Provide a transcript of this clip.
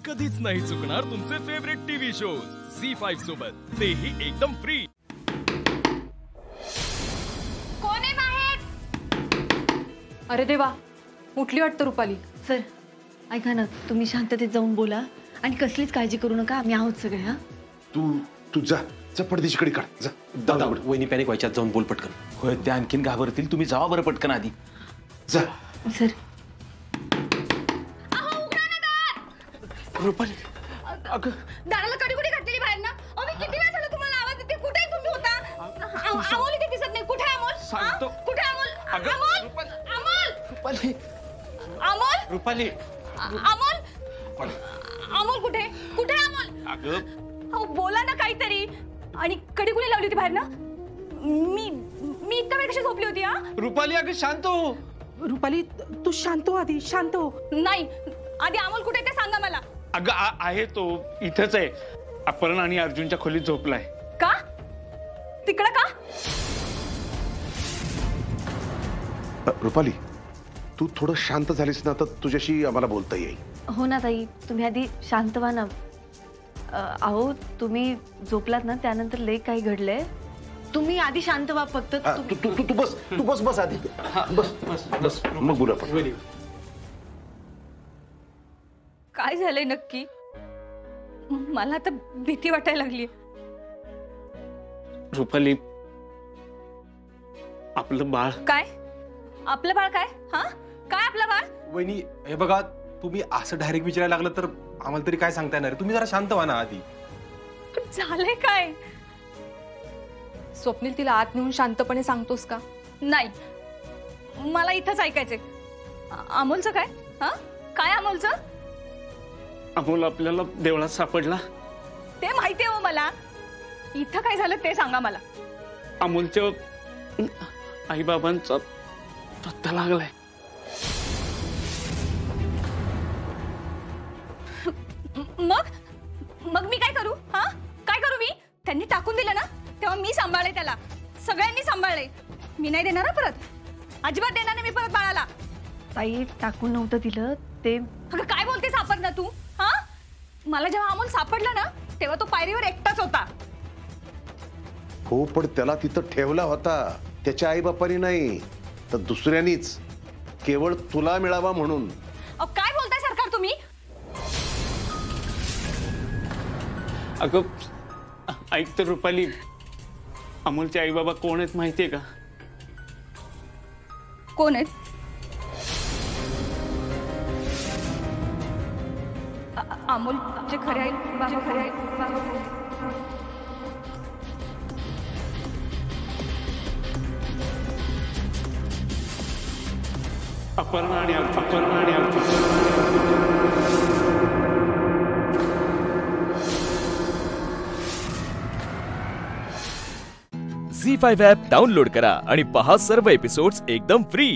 कधीच नाही चुकणार तुमचे फेवरेट टीव्ही शोज झी5 सोबत, तेही एकदम फ्री। कोण आहे बाहेर? अरे देवा, उठली वाटतं रुपाली। सर ऐका ना, तुम्ही शांततेत जाऊन बोला आणि कसलीच काळजी करू नका, आम्ही आहोत सगळे। हा तू जा पडदेशीकडे काढ जा। दादा वहिनी पॅनिक व्हायच्यात, जाऊन बोल पटकन। होय त्या आणखीन घाबरतील, तुम्ही जावा बरं पटकन आधी जा। सर रुपाली अगं दाराला कडी घातलेली बाहेर ना। मी किती वेळ झालं तुम्हाला आवाज देते, कुठे तुम्ही होता? अमोल इथे दिसत नाही, कुठे अमोल? सांगतो। कुठे अमोल? अमोल रुपाली अमोल रुपाली अमोल अमोल कुठे कुठे अमोल? अगं अहो बोला ना काहीतरी। आणि कडी कुणी लावली होती बाहेर ना? मी इतका वेळ कशी झोपली होती? हा रुपाली अगं शांत हो। रुपाली तू शांत हो, आधी शांत हो। नाही, आधी अमोल कुठे ते सांगा मला। अगं आहे तो इथंच आहे, अपर्ण आणि अर्जुनच्या खोलीत झोपलाय। का? तिकडं का? रुपाली तू थोडं शांत झालीस ना तर तुझ्याशी आम्हाला बोलता येईल। हो ना ताई, तुम्ही आधी शांत व्हा ना। अहो तुम्ही झोपलात ना, त्यानंतर लय काही घडलंय। तुम्ही आधी शांत व्हा फक्त। तू बस आधी बस मग बोला आपण। काय झालंय नक्की? मला आता भीती वाटायला लागली। रुपाली आपलं बाळ। काय आपलं बाळ? काय हा काय आपलं बाळ? वहिनी हे बघा, तुम्ही असं डायरेक्ट विचारायला लागलं तर आम्हाला तरी काय सांगता येणार? तुम्ही जरा शांत व्हा ना आधी। झालंय काय? स्वप्नील तिला आत नेऊन शांतपणे सांगतोस का? नाही, मला इथंच ऐकायचंय। अमोलचं काय? हा काय अमोलचं? अमोल आपल्याला देवळात सापडला। ते माहिती आहे हो मला, इथं काय झालं ते सांगा मला। अमोलच्या आई बाबांचा पत्ता लागलाय। मग मी काय करू? हा काय करू? मी त्यांनी टाकून दिलं ना, तेव्हा मी सांभाळले त्याला, सगळ्यांनी सांभाळले। मी नाही देणार परत, अजिबात देणार नाही मी परत बाळाला। ताई टाकून नव्हतं दिलं ते। अगं काय बोलते सापड ना तू? हा मला जेव्हा अमोल सापडला ना, तेव्हा तो पायरीवर एकटाच होता। हो पण त्याला तिथं ठेवला होता त्याच्या आई बापांनी नाही तर दुसऱ्यांनीच, केवळ तुला मिळावा म्हणून। काय बोलताय सरकार तुम्ही? अगं ऐक तर रुपाली, अमोलचे आई बाबा कोण आहेत माहितीये का? कोण आहेत? अमोलचे खरे आई बाबा खरे आई बाबा। अपर्ण आणि अर्जुन। झी5 ॲप डाउनलोड करा आणि पहा सर्व एपिसोड्स एकदम फ्री।